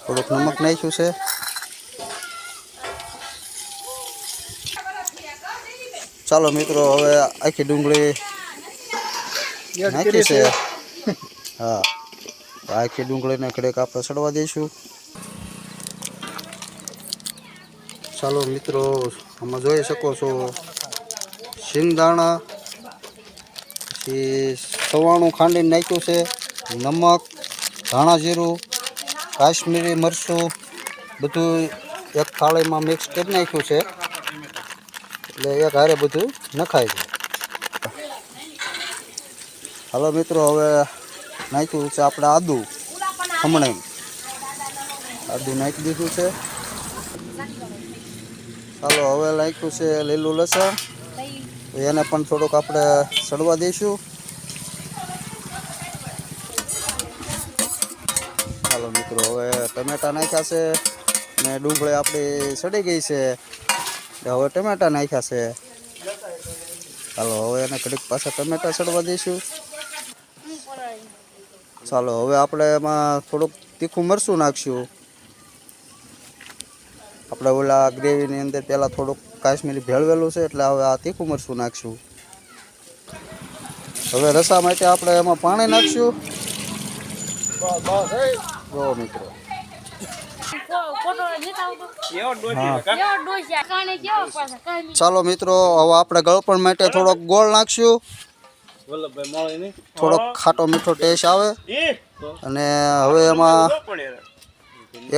થોડુંક નમક નાખ્યું છે। ચાલો મિત્રો હવે આખી ડુંગળી નાખી છે। હા આખી ડુંગળીને ઘડીક આપણે સડવા દઈશું। ચાલો મિત્રો આમાં જોઈ શકો છો શિંગદાણા પછી સવાણું ખાંડીને નાખ્યું છે, નમક, ધાણા જીરું, કાશ્મીરી મરચું બધું એક થાળીમાં મિક્સ કરી નાખ્યું છે, એટલે એક હારે બધું નખાય છે। હાલો મિત્રો હવે નાખ્યું છે આપણે આદુ ખમણી, આદુ નાખી દીધું છે। ચાલો હવે નાખ્યું છે લીલું લસણ, એને પણ થોડુંક આપણે સડવા દઈશું। ચાલો મિત્રો હવે ટમેટા નાખ્યા છે ને ડુંગળી આપણી સડી ગઈ છે, હવે ટમેટા નાખ્યા છે। ચાલો હવે એને ઘડીક પાછા ટમેટા સડવા દઈશું। ચાલો હવે આપણે એમાં થોડુંક તીખું મરચું નાખશું। આપણે ઓલા ગ્રેવીની અંદર પહેલાં થોડુંક કાશ્મીરી ભેળવેલું છે, એટલે હવે આ તીખું મરચું નાખશું। હવે રસા માટે આપણે એમાં પાણી નાખશું। જો મિત્રો ચાલો મિત્રો હવે આપણે ગળપણ માટે થોડોક ગોળ નાખશું, થોડોક ખાટો મીઠો ટેસ્ટ આવે। અને હવે એમાં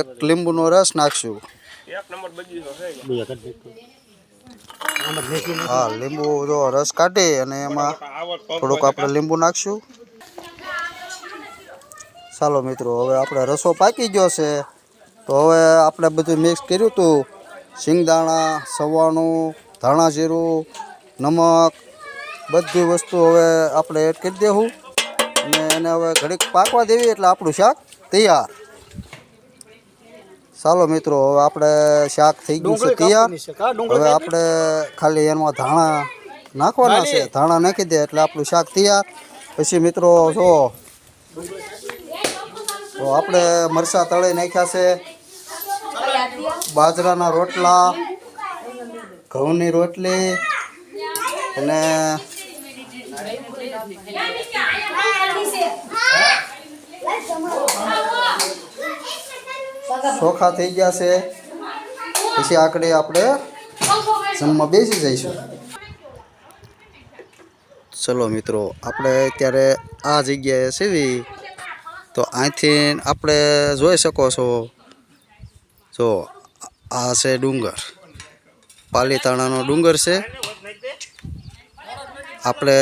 એક લીંબુનો રસ નાખશું। હા લીંબુ જો રસ કાઢી અને એમાં થોડુંક આપણે લીંબુ નાખશું। ચાલો મિત્રો હવે આપણે રસો પાકી ગયો છે, તો હવે આપણે બધું મિક્સ કર્યું હતું, શિંગદાણા, સવાણું, ધાણા જીરું, નમક બધી વસ્તુ હવે આપણે એડ કરી દેવું અને એને હવે ઘડીક પાકવા દેવી એટલે આપણું શાક તૈયાર। ચાલો મિત્રો હવે આપણે શાક થઈ ગયું છે તૈયાર। હવે આપણે ખાલી એમાં ધાણા નાખવાના છે, ધાણા નાખી દે એટલે આપણું શાક તૈયાર। પછી મિત્રો જો તો આપણે મરચાં તળી નાખ્યા છે, બાજરાના રોટલા, ઘઉંની રોટલી અને ચોખા થઈ ગયા છે। પછી આગળ આપણે જમવા બેસી જઈશું। ચલો મિત્રો આપણે અત્યારે આ જગ્યાએ સીવી, તો અહીંથી આપણે જોઈ શકો છો, જો આ છે ડુંગર, પાલીતાણાનો ડુંગર છે। આપણે